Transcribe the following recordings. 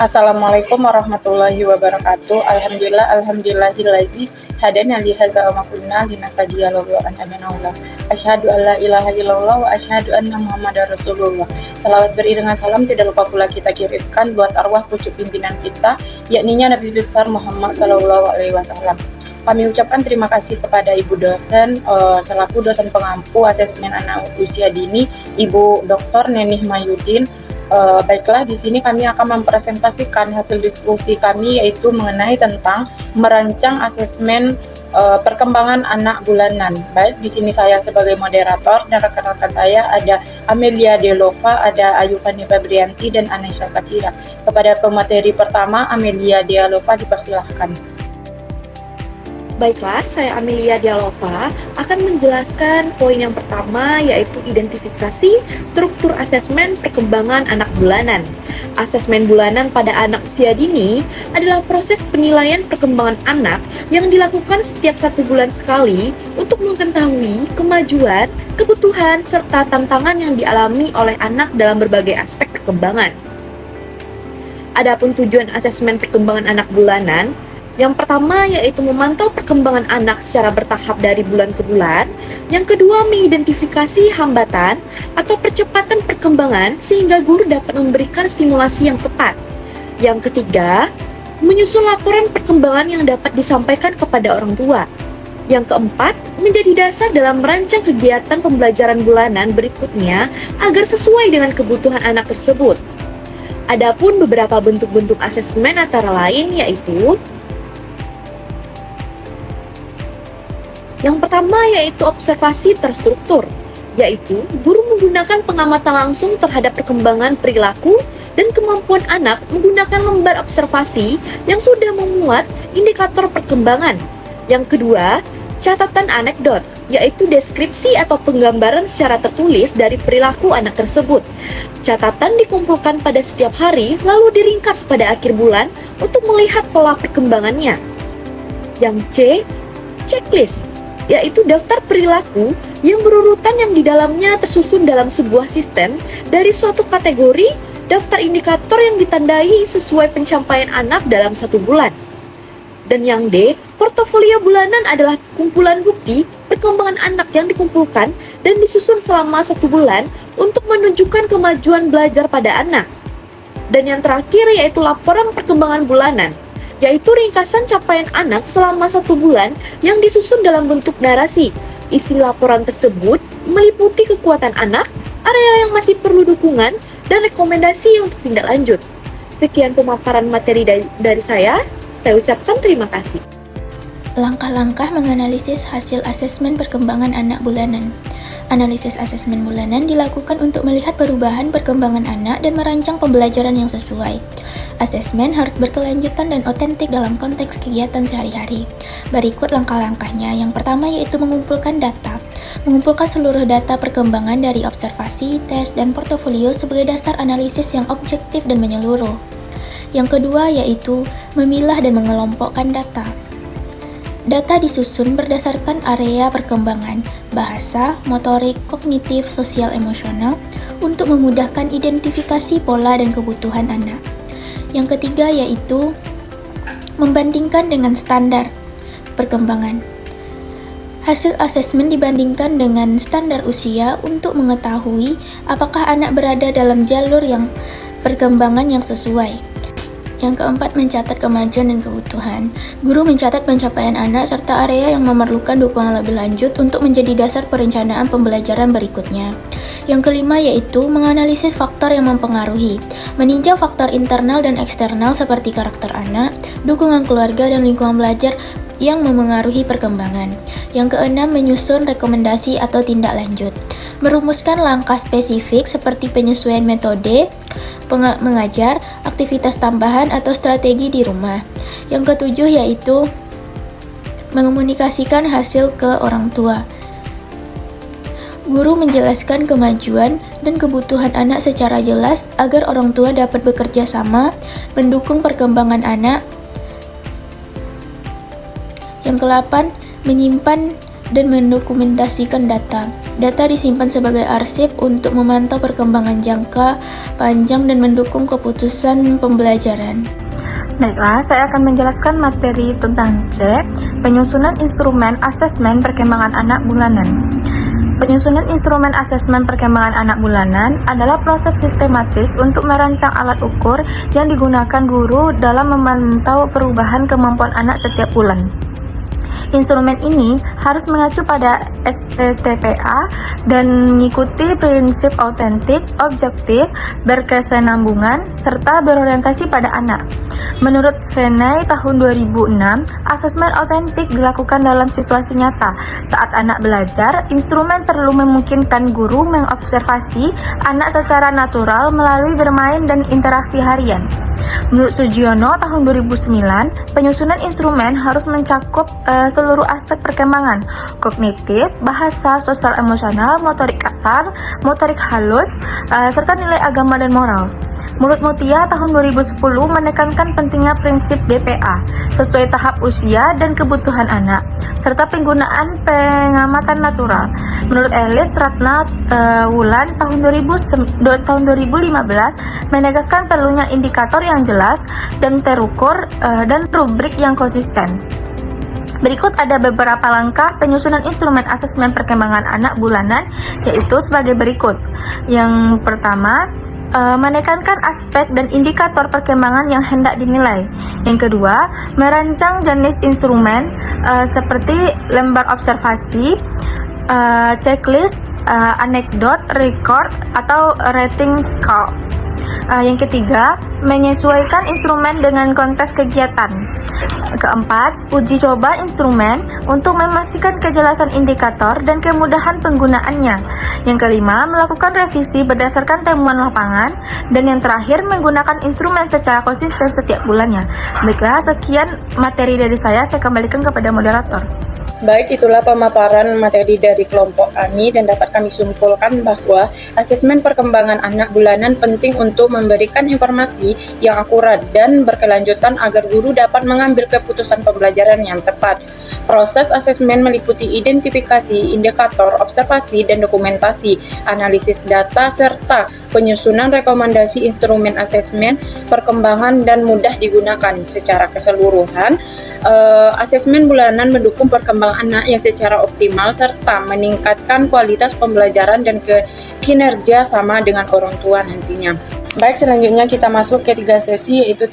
Assalamualaikum warahmatullahi wabarakatuh. Alhamdulillahillazi hadana li hadza wa ma kunna linahtadiya laula an hadana. Asyhadu an la ilaha illallah wa asyhadu anna Muhammadar Rasulullah. Salawat beriringan salam tidak lupa pula kita kirimkan buat arwah pucuk pimpinan kita, yakninya Nabi besar Muhammad sallallahu alaihi wasallam. Kami ucapkan terima kasih kepada Ibu dosen selaku dosen pengampu asesmen anak usia dini, Ibu Dr. Nenih Mayudin. Baiklah, di sini kami akan mempresentasikan hasil diskusi kami, yaitu mengenai tentang merancang asesmen perkembangan anak bulanan. Baik, di sini saya sebagai moderator dan rekan-rekan saya ada Amelia Delova, ada Ayu Fani Fabrianti, dan Anesha Sakira. Kepada pemateri pertama, Amelia Delova, dipersilahkan. Baiklah, saya Amelia Dialova akan menjelaskan poin yang pertama, yaitu identifikasi struktur asesmen perkembangan anak bulanan. Asesmen bulanan pada anak usia dini adalah proses penilaian perkembangan anak yang dilakukan setiap 1 bulan sekali untuk mengetahui kemajuan, kebutuhan, serta tantangan yang dialami oleh anak dalam berbagai aspek perkembangan. Adapun tujuan asesmen perkembangan anak bulanan, yang pertama yaitu memantau perkembangan anak secara bertahap dari bulan ke bulan. Yang kedua, mengidentifikasi hambatan atau percepatan perkembangan sehingga guru dapat memberikan stimulasi yang tepat. Yang ketiga, menyusun laporan perkembangan yang dapat disampaikan kepada orang tua. Yang keempat, menjadi dasar dalam merancang kegiatan pembelajaran bulanan berikutnya agar sesuai dengan kebutuhan anak tersebut. Adapun beberapa bentuk-bentuk asesmen antara lain yaitu: yang pertama yaitu observasi terstruktur, yaitu guru menggunakan pengamatan langsung terhadap perkembangan perilaku dan kemampuan anak menggunakan lembar observasi yang sudah memuat indikator perkembangan. Yang kedua, catatan anekdot, yaitu deskripsi atau penggambaran secara tertulis dari perilaku anak tersebut. Catatan dikumpulkan pada setiap hari lalu diringkas pada akhir bulan untuk melihat pola perkembangannya. Yang C, checklist, yaitu daftar perilaku yang berurutan yang di dalamnya tersusun dalam sebuah sistem dari suatu kategori, daftar indikator yang ditandai sesuai pencapaian anak dalam 1 bulan. Dan yang D, portofolio bulanan adalah kumpulan bukti perkembangan anak yang dikumpulkan dan disusun selama 1 bulan untuk menunjukkan kemajuan belajar pada anak. Dan yang terakhir yaitu laporan perkembangan bulanan, yaitu ringkasan capaian anak selama 1 bulan yang disusun dalam bentuk narasi. Isi laporan tersebut meliputi kekuatan anak, area yang masih perlu dukungan, dan rekomendasi untuk tindak lanjut. Sekian pemaparan materi dari saya ucapkan terima kasih. Langkah-langkah menganalisis hasil asesmen perkembangan anak bulanan. Analisis asesmen bulanan dilakukan untuk melihat perubahan perkembangan anak dan merancang pembelajaran yang sesuai. Asesmen harus berkelanjutan dan otentik dalam konteks kegiatan sehari-hari. Berikut langkah-langkahnya. Yang pertama yaitu mengumpulkan data. Mengumpulkan seluruh data perkembangan dari observasi, tes, dan portofolio sebagai dasar analisis yang objektif dan menyeluruh. Yang kedua yaitu memilah dan mengelompokkan data. Data disusun berdasarkan area perkembangan, bahasa, motorik, kognitif, sosial, emosional untuk memudahkan identifikasi pola dan kebutuhan anak. Yang ketiga yaitu membandingkan dengan standar perkembangan. Hasil asesmen dibandingkan dengan standar usia untuk mengetahui apakah anak berada dalam jalur yang perkembangan yang sesuai. Yang keempat, mencatat kemajuan dan kebutuhan. Guru mencatat pencapaian anak serta area yang memerlukan dukungan lebih lanjut untuk menjadi dasar perencanaan pembelajaran berikutnya. Yang kelima yaitu menganalisis faktor yang mempengaruhi. Meninjau faktor internal dan eksternal seperti karakter anak, dukungan keluarga, dan lingkungan belajar yang memengaruhi perkembangan. Yang keenam, menyusun rekomendasi atau tindak lanjut. Merumuskan langkah spesifik seperti penyesuaian metode mengajar, aktivitas tambahan, atau strategi di rumah. Yang ketujuh yaitu mengomunikasikan hasil ke orang tua. Guru menjelaskan kemajuan dan kebutuhan anak secara jelas agar orang tua dapat bekerja sama mendukung perkembangan anak. Yang ke-8, menyimpan dan mendokumentasikan data. Data disimpan sebagai arsip untuk memantau perkembangan jangka panjang dan mendukung keputusan pembelajaran. Baiklah, saya akan menjelaskan materi tentang C, penyusunan instrumen asesmen perkembangan anak bulanan. Penyusunan instrumen asesmen perkembangan anak bulanan adalah proses sistematis untuk merancang alat ukur yang digunakan guru dalam memantau perubahan kemampuan anak setiap bulan. Instrumen ini harus mengacu pada STTPA dan mengikuti prinsip autentik, objektif, berkesinambungan, serta berorientasi pada anak. Menurut Venay tahun 2006, asesmen autentik dilakukan dalam situasi nyata. Saat anak belajar, instrumen perlu memungkinkan guru mengobservasi anak secara natural melalui bermain dan interaksi harian. Menurut Sugiono tahun 2009, penyusunan instrumen harus mencakup seluruh aspek perkembangan, kognitif, bahasa, sosial emosional, motorik kasar, motorik halus, serta nilai agama dan moral. Menurut Mutia tahun 2010 menekankan pentingnya prinsip DPA sesuai tahap usia dan kebutuhan anak, serta penggunaan pengamatan natural. Menurut Elis Ratna Wulan tahun 2015 menegaskan perlunya indikator yang jelas dan terukur dan rubrik yang konsisten. Berikut ada beberapa langkah penyusunan instrumen asesmen perkembangan anak bulanan, yaitu sebagai berikut. Yang pertama, menekankan aspek dan indikator perkembangan yang hendak dinilai. Yang kedua, merancang jenis instrumen seperti lembar observasi, checklist, anekdot, record, atau rating scale. Yang ketiga, menyesuaikan instrumen dengan konteks kegiatan. Keempat, uji coba instrumen untuk memastikan kejelasan indikator dan kemudahan penggunaannya. Yang kelima, melakukan revisi berdasarkan temuan lapangan. Dan yang terakhir, menggunakan instrumen secara konsisten setiap bulannya. Baiklah, sekian materi dari saya kembalikan kepada moderator. Baik, itulah pemaparan materi dari kelompok kami dan dapat kami simpulkan bahwa asesmen perkembangan anak bulanan penting untuk memberikan informasi yang akurat dan berkelanjutan agar guru dapat mengambil keputusan pembelajaran yang tepat. Proses asesmen meliputi identifikasi, indikator, observasi, dan dokumentasi, analisis data, serta penyusunan rekomendasi instrumen asesmen perkembangan dan mudah digunakan. Secara keseluruhan, asesmen bulanan mendukung perkembangan anak yang secara optimal serta meningkatkan kualitas pembelajaran dan kinerja sama dengan orang tua nantinya. Baik, selanjutnya kita masuk ke 3 sesi, yaitu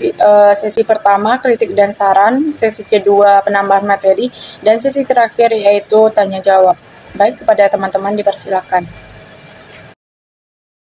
sesi pertama kritik dan saran, sesi kedua penambahan materi, dan sesi terakhir yaitu tanya jawab. Baik, kepada teman-teman dipersilakan.